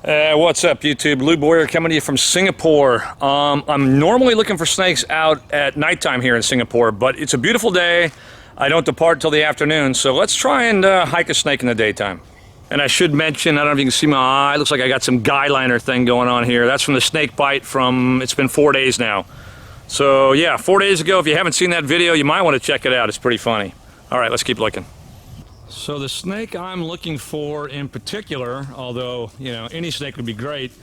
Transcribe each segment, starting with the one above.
What's up, YouTube? Lou Boyer coming to you from Singapore. I'm normally looking for snakes out at nighttime here in Singapore, but it's a beautiful day. I don't depart till the afternoon, so let's try and hike a snake in the daytime. And I should mention, I don't know if you can see my eye, looks like I got some guy liner thing going on here. That's from the snake bite from, it's been 4 days now. So yeah, 4 days ago, if you haven't seen that video, you might want to check it out. It's pretty funny. All right, let's keep looking. So the snake I'm looking for in particular, although, you know, any snake would be great,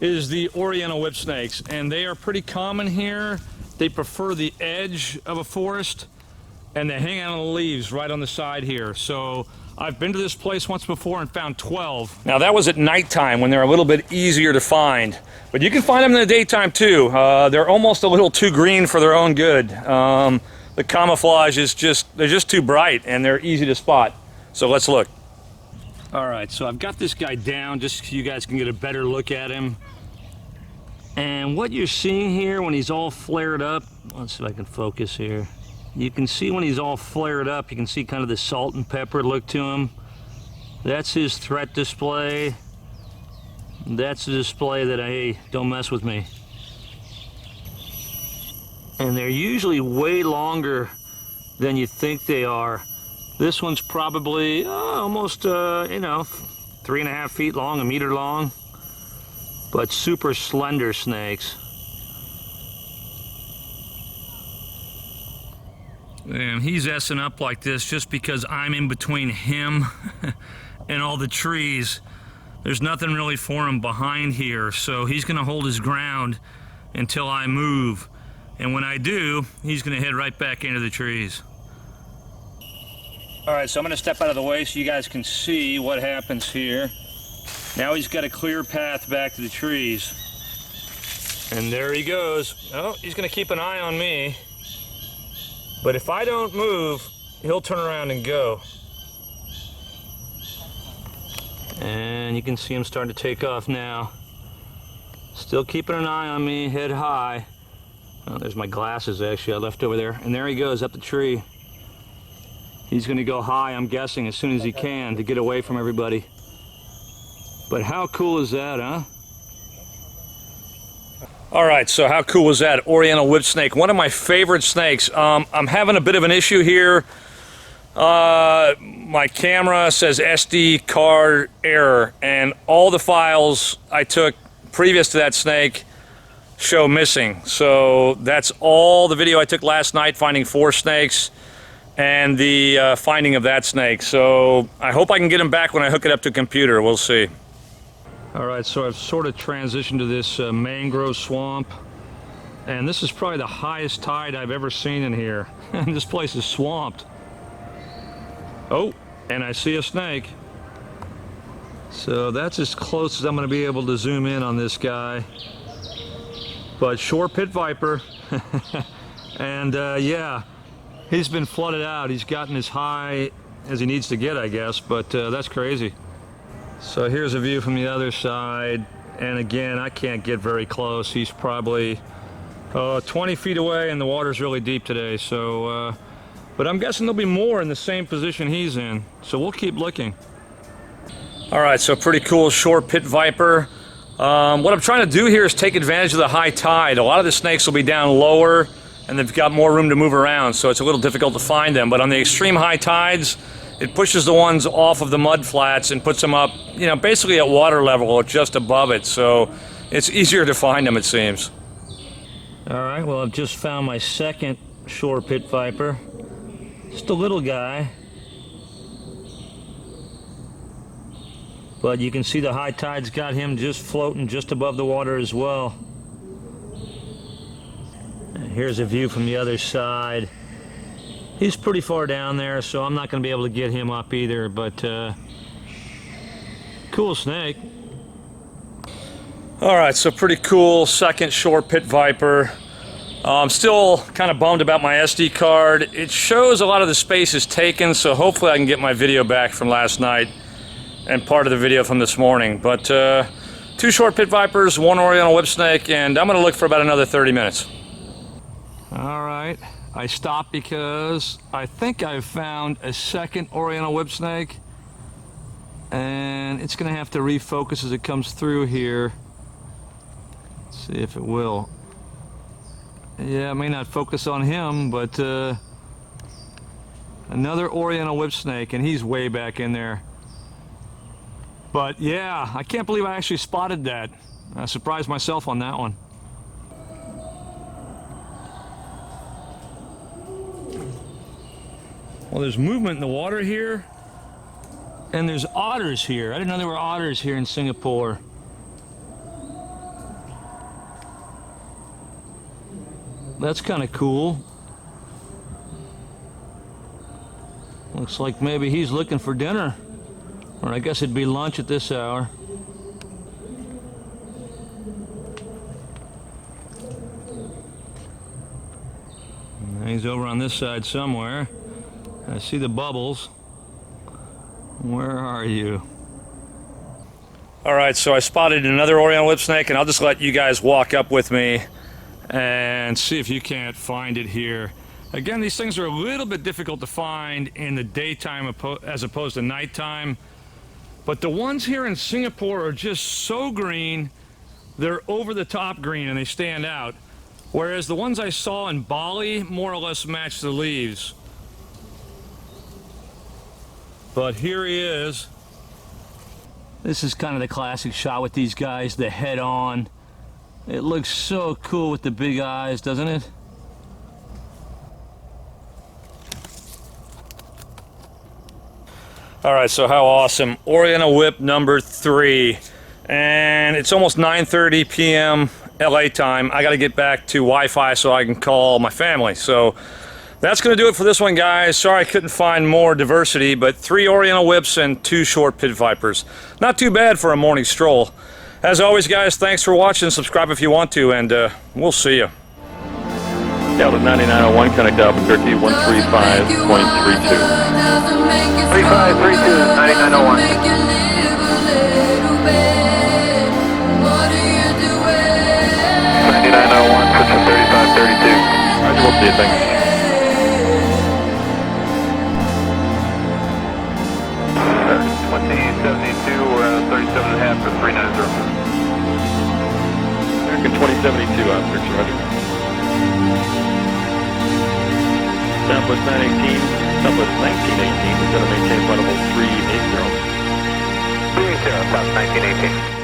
is the oriental whip snakes. And they are pretty common here. They prefer the edge of a forest, and they hang out on the leaves right on the side here. So I've been to this place once before and found 12. Now that was at nighttime when they're a little bit easier to find. But you can find them in the daytime too. They're almost a little too green for their own good. The camouflage is they're just too bright and they're easy to spot. So let's look. All right, so I've got this guy down just so you guys can get a better look at him. And what you're seeing here when he's all flared up, let's see if I can focus here. You can see when he's all flared up, you can see kind of the salt and pepper look to him. That's his threat display. That's the display that, hey, don't mess with me. And they're usually way longer than you think they are. This one's probably almost, you know, 3.5 feet long, 1 meter long, but super slender snakes. And he's essing up like this just because I'm in between him and all the trees. There's nothing really for him behind here, so he's gonna hold his ground until I move. And when I do, he's gonna head right back into the trees. All right, so I'm gonna step out of the way so you guys can see what happens here. Now he's got a clear path back to the trees. And there he goes. Oh, he's gonna keep an eye on me. But if I don't move, he'll turn around and go. And you can see him starting to take off now. Still keeping an eye on me, head high. Oh, there's my glasses actually I left over there. And there he goes up the tree. He's gonna go high, I'm guessing, as soon as he can to get away from everybody. But how cool is that, huh? All right, so how cool was that? Oriental whip snake, one of my favorite snakes. I'm having a bit of an issue here. My camera says SD card error, and all the files I took previous to that snake show missing. So that's all the video I took last night, finding 4 snakes, and the finding of that snake. So I hope I can get him back when I hook it up to a computer. We'll see. All right, so I've sort of transitioned to this mangrove swamp, and this is probably the highest tide I've ever seen in here. And this place is swamped. Oh, and I see a snake. So that's as close as I'm going to be able to zoom in on this guy. But shore pit viper. And yeah, he's been flooded out. He's gotten as high as he needs to get, I guess, but that's crazy. So here's a view from the other side, and again, I can't get very close. He's probably 20 feet away, and the water's really deep today, so but I'm guessing there'll be more in the same position he's in, so we'll keep looking. All right, so pretty cool shore pit viper. What I'm trying to do here is take advantage of the high tide. A lot of the snakes will be down lower, and they've got more room to move around, so it's a little difficult to find them, but on the extreme high tides, it pushes the ones off of the mud flats and puts them up, you know, basically at water level or just above it. So it's easier to find them, it seems. All right, well, I've just found my second shore pit viper. Just a little guy. But you can see the high tide's got him just floating just above the water as well. And here's a view from the other side. He's pretty far down there, so I'm not going to be able to get him up either, but cool snake. All right, so pretty cool second shore pit viper. I'm still kind of bummed about my SD card. It shows a lot of the space is taken, so hopefully I can get my video back from last night and part of the video from this morning. But 2 shore pit vipers, 1 oriental whip snake, and I'm going to look for about another 30 minutes. All right. I stopped because I think I've found a second oriental whip snake. and it's gonna have to refocus as it comes through here. Let's see if it will. Yeah, it may not focus on him, but another oriental whip snake, and he's way back in there. But yeah, I can't believe I actually spotted that. I surprised myself on that one. Well, there's movement in the water here, and there's otters here. I didn't know there were otters here in Singapore. That's kind of cool. Looks like maybe he's looking for dinner, or I guess it'd be lunch at this hour. He's over on this side somewhere. I see the bubbles. Where are you? All right, so I spotted another oriental whip snake, and I'll just let you guys walk up with me and see if you can't find it here. Again, these things are a little bit difficult to find in the daytime as opposed to nighttime, but the ones here in Singapore are just so green. They're over the top green and they stand out, whereas the ones I saw in Bali more or less match the leaves. But here he is. This is kind of the classic shot with these guys, the head on. It looks so cool with the big eyes, doesn't it? All right, so how awesome. Oriental whip number 3. And it's almost 9:30 p.m. LA time. I got to get back to Wi-Fi so I can call my family. So that's going to do it for this one, guys. Sorry I couldn't find more diversity, but 3 oriental whips and 2 short pit vipers. Not too bad for a morning stroll. As always, guys, thanks for watching. Subscribe if you want to, and we'll see you. Delta 9901, connect Alpha Turkey 135.32. 3532, 9901. 9901, push to 3532. Alright, we'll see you, thanks. 2072, we're at 37.5 for 390. American 2072, Otters, roger. Southwest 918, Southwest 1918, we're going to maintain flight level 380. 380, South 1918.